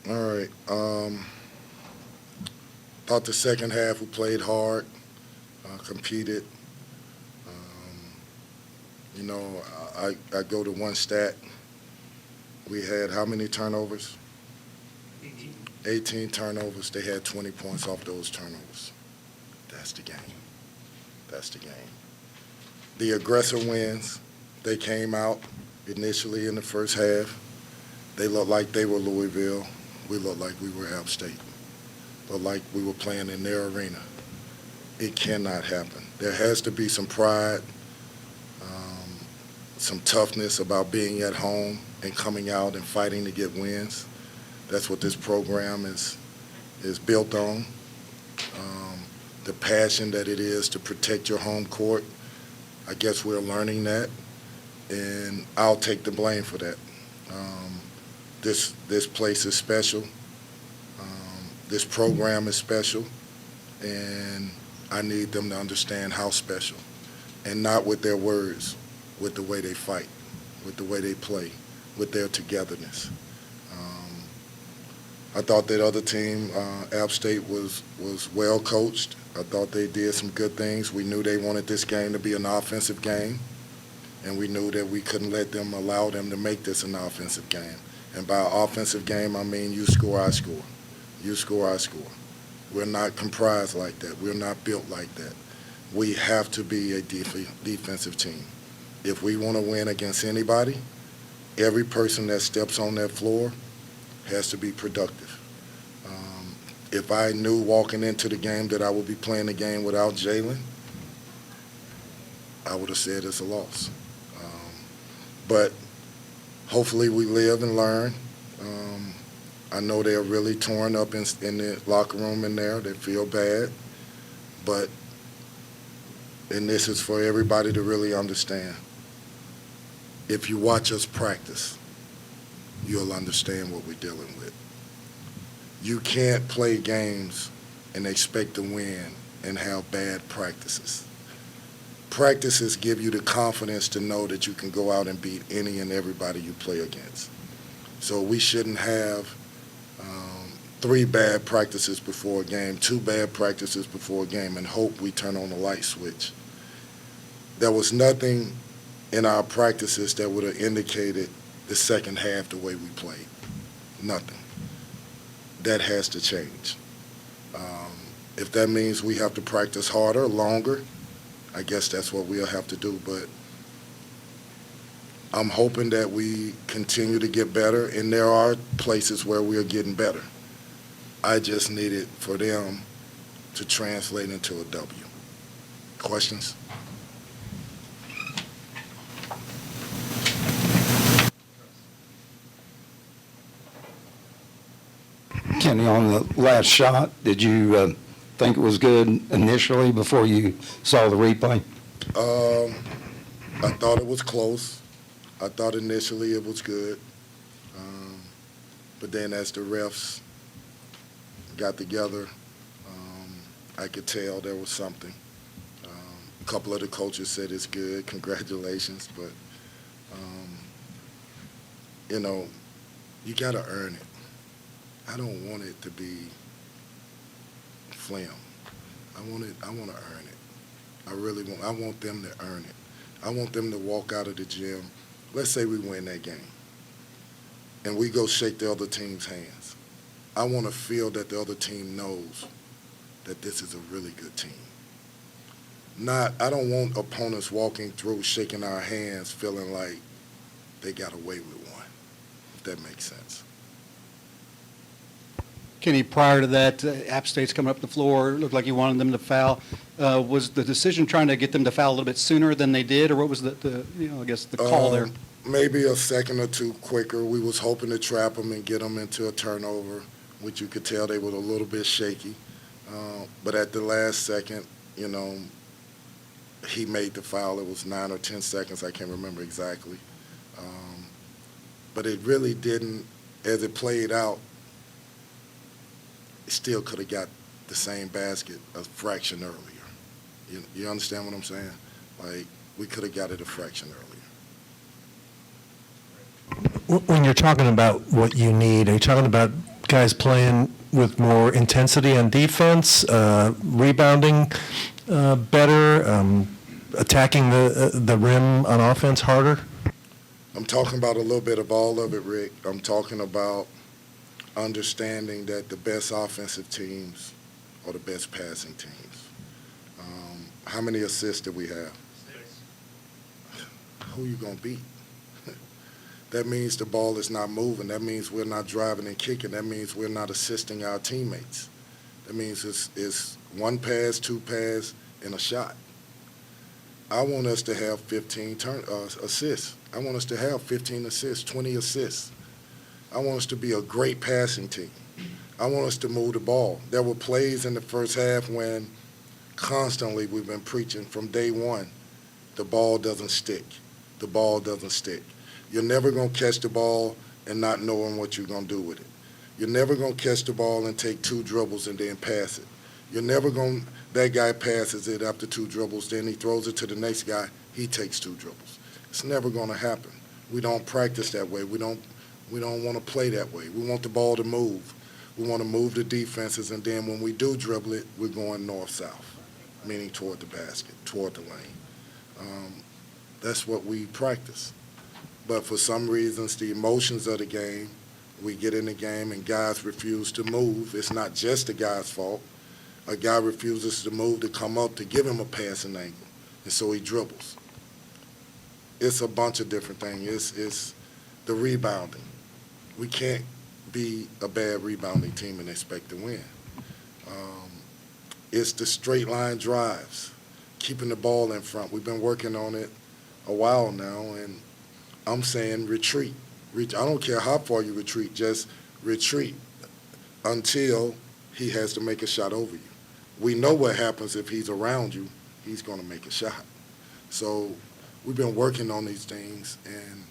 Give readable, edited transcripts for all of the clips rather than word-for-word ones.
All right. Thought the second half we played hard, competed. Um, I go to one stat. We had how many turnovers? 18 turnovers. They had 20 points off those turnovers. That's the game. That's the game. The aggressor wins. They came out initially in the first half. They looked like they were Louisville. We looked like we were App State. Looked like we were playing in their arena. It cannot happen. There has to be some pride, some toughness about being at home and coming out and fighting to get wins. That's what this program is built on. The passion that it is to protect your home court. I guess we're learning that, and I'll take the blame for that. This place is special. This program is special, and I need them to understand how special, and not with their words, with the way they fight, with the way they play, with their togetherness. I thought that other team, App State, was well coached. I thought they did some good things. We knew they wanted this game to be an offensive game, and we knew that we couldn't allow them to make this an offensive game. And by offensive game, I mean you score, I score. You score, I score. We're not comprised like that. We're not built like that. We have to be a defensive team. If we want to win against anybody, every person that steps on that floor has to be productive. If I knew walking into the game that I would be playing the game without Jalen, I would have said it's a loss. But hopefully we live and learn. I know they're really torn up in the locker room in there. They feel bad. And this is for everybody to really understand. If you watch us practice, you'll understand what we're dealing with. You can't play games and expect to win and have bad practices. Practices give you the confidence to know that you can go out and beat any and everybody you play against. So we shouldn't have 3 bad practices before a game, 2 bad practices before a game, and hope we turn on the light switch. There was nothing in our practices that would have indicated the second half the way we played. Nothing. That has to change. If that means we have to practice harder, longer, I guess that's what we'll have to do. But I'm hoping that we continue to get better, and there are places where we are getting better. I just need it for them to translate into a W. Questions? Kenny, on the last shot, did you think it was good initially before you saw the replay? I thought it was close. I thought initially it was good. But then as the refs got together, I could tell there was something. A couple of the coaches said it's good, congratulations, but, you got to earn it. I don't want it to be phlegm. I want to earn it. I really want. I want them to earn it. I want them to walk out of the gym. Let's say we win that game, and we go shake the other team's hands. I want to feel that the other team knows that this is a really good team. I don't want opponents walking through shaking our hands feeling like they got away with one, if that makes sense. Kenny, prior to that, App State's coming up the floor, looked like you wanted them to foul. Was the decision trying to get them to foul a little bit sooner than they did, or what was the call there? Maybe a second or two quicker. We was hoping to trap them and get them into a turnover, which you could tell they were a little bit shaky. But at the last second, he made the foul. It was 9 or 10 seconds. I can't remember exactly. But it really didn't, as it played out, it still could have got the same basket a fraction earlier. You understand what I'm saying? Like, we could have got it a fraction earlier. When you're talking about what you need, are you talking about guys playing with more intensity on defense, rebounding better, attacking the rim on offense harder? I'm talking about a little bit of all of it, Rick. I'm talking about understanding that the best offensive teams are the best passing teams. How many assists do we have? 6. Who you going to beat? That means the ball is not moving. That means we're not driving and kicking. That means we're not assisting our teammates. That means it's one pass, two pass, and a shot. I want us to have 15 assists. I want us to have 15 assists, 20 assists. I want us to be a great passing team. I want us to move the ball. There were plays in the first half when constantly we've been preaching from day one, the ball doesn't stick. The ball doesn't stick. You're never going to catch the ball and not knowing what you're going to do with it. You're never going to catch the ball and take 2 dribbles and then pass it. You're never going to, that guy passes it after 2 dribbles, then he throws it to the next guy, he takes 2 dribbles. It's never going to happen. We don't practice that way. We don't want to play that way. We want the ball to move. We want to move the defenses, and then when we do dribble it, we're going north-south, meaning toward the basket, toward the lane. That's what we practice. But for some reasons, the emotions of the game, we get in the game and guys refuse to move. It's not just the guy's fault. A guy refuses to move to come up to give him a passing angle, and so he dribbles. It's a bunch of different things. It's the rebounding. We can't be a bad rebounding team and expect to win. It's the straight line drives, keeping the ball in front. We've been working on it a while now, and I'm saying retreat. I don't care how far you retreat, just retreat until he has to make a shot over you. We know what happens if he's around you. He's going to make a shot. So we've been working on these things, and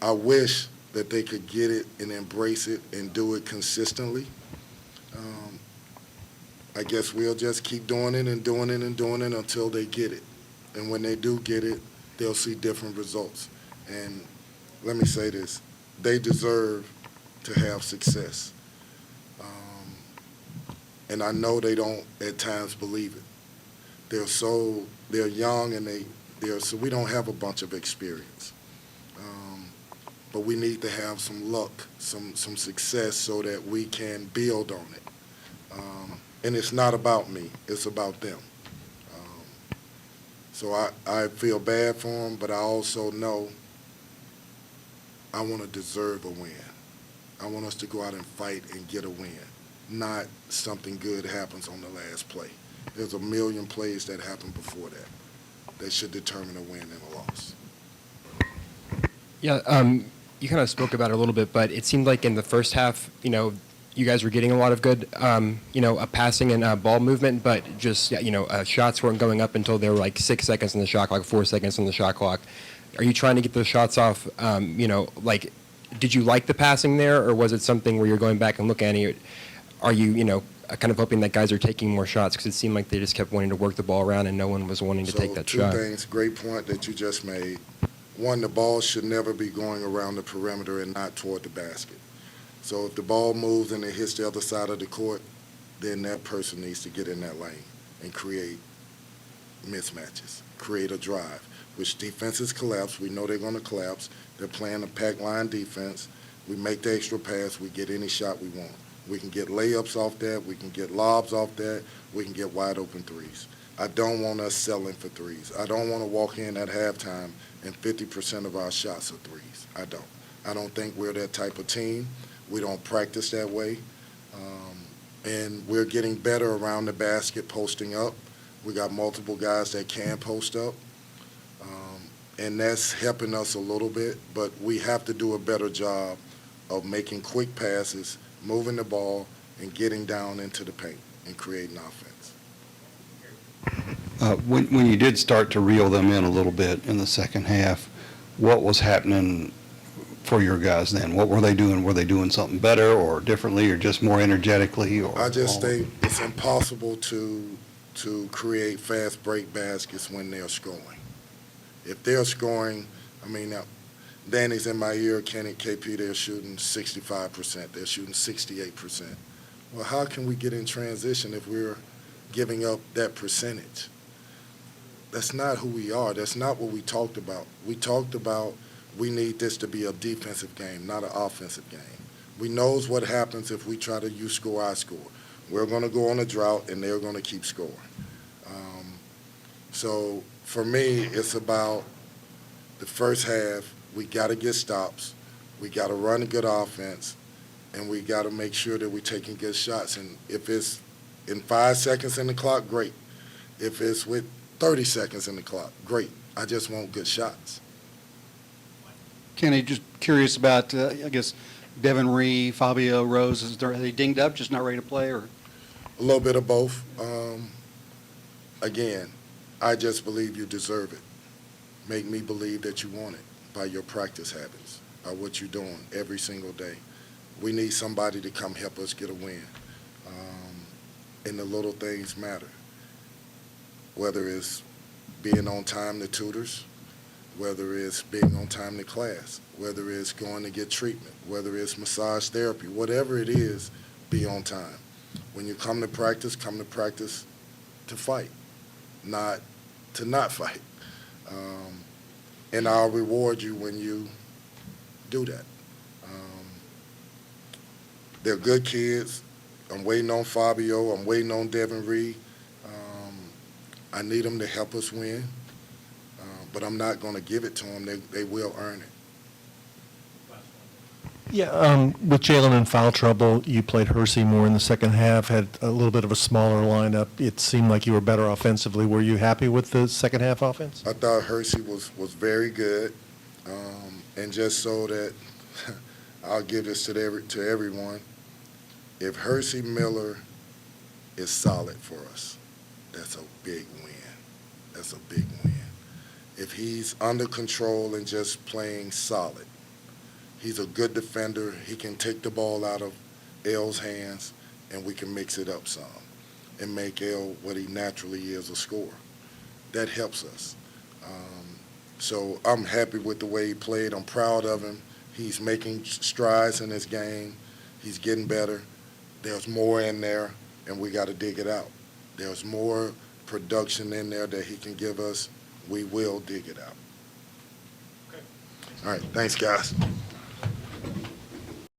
I wish that they could get it and embrace it and do it consistently. I guess we'll just keep doing it and doing it and doing it until they get it. And when they do get it, they'll see different results. And let me say this, they deserve to have success. And I know they don't at times believe it. They're young, and so we don't have a bunch of experience. But we need to have some luck, some success so that we can build on it. And it's not about me, it's about them. So I feel bad for them, but I also know I want to deserve a win. I want us to go out and fight and get a win, not something good happens on the last play. There's a million plays that happen before that should determine a win and a loss. Yeah, you kind of spoke about it a little bit, but it seemed like in the first half, you guys were getting a lot of good, passing and ball movement, but just, shots weren't going up until there were like 6 seconds on the shot clock, 4 seconds on the shot clock. Are you trying to get those shots off, did you like the passing there, or was it something where you're going back and looking at it? Are you, kind of hoping that guys are taking more shots, because it seemed like they just kept wanting to work the ball around and no one was wanting to take that shot? So 2 things, great point that you just made. One, the ball should never be going around the perimeter and not toward the basket. So if the ball moves and it hits the other side of the court, then that person needs to get in that lane and create mismatches, create a drive, which defenses collapse. We know they're going to collapse. They're playing a pack line defense. We make the extra pass. We get any shot we want. We can get layups off that. We can get lobs off that. We can get wide open threes. I don't want us selling for threes. I don't want to walk in at halftime and 50% of our shots are threes. I don't. I don't think we're that type of team. We don't practice that way. And we're getting better around the basket posting up. We got multiple guys that can post up. And that's helping us a little bit, but we have to do a better job of making quick passes, moving the ball, and getting down into the paint and creating offense. When you did start to reel them in a little bit in the second half, what was happening for your guys then? What were they doing? Were they doing something better or differently or just more energetically? Or I just think it's impossible to create fast break baskets when they're scoring. If they're scoring, Danny's in my ear, Kenny, KP, they're shooting 65%, they're shooting 68%. Well, how can we get in transition if we're giving up that percentage? That's not who we are. That's not what we talked about. We talked about we need this to be a defensive game, not an offensive game. We knows what happens if we try to you score, I score. We're going to go on a drought, and they're going to keep scoring. So for me, it's about the first half. We got to get stops. We got to run a good offense, and we got to make sure that we're taking good shots. And if it's in 5 seconds in the clock, great. If it's with 30 seconds in the clock, great. I just want good shots. Kenny, just curious about, I guess, Devin Ree, Fabio, Rose, are they dinged up, just not ready to play, or? A little bit of both. Again, I just believe you deserve it. Make me believe that you want it by your practice habits, by what you're doing every single day. We need somebody to come help us get a win. And the little things matter, whether it's being on time to tutors, whether it's being on time to class, whether it's going to get treatment, whether it's massage therapy, whatever it is, be on time. When you come to practice to fight, not to not fight. And I'll reward you when you do that. They're good kids. I'm waiting on Fabio. I'm waiting on Devin Reed. I need them to help us win, but I'm not going to give it to them. They will earn it. Yeah, with Jalen in foul trouble, you played Hersey more in the second half, had a little bit of a smaller lineup. It seemed like you were better offensively. Were you happy with the second half offense? I thought Hersey was very good, and just so that I'll give this to everyone, if Hersey Miller is solid for us, that's a big win. That's a big win. If he's under control and just playing solid, he's a good defender. He can take the ball out of L's hands, and we can mix it up some and make L what he naturally is, a scorer. That helps us. So I'm happy with the way he played. I'm proud of him. He's making strides in his game. He's getting better. There's more in there, and we got to dig it out. There's more production in there that he can give us. We will dig it out. Okay. All right. Thanks, guys.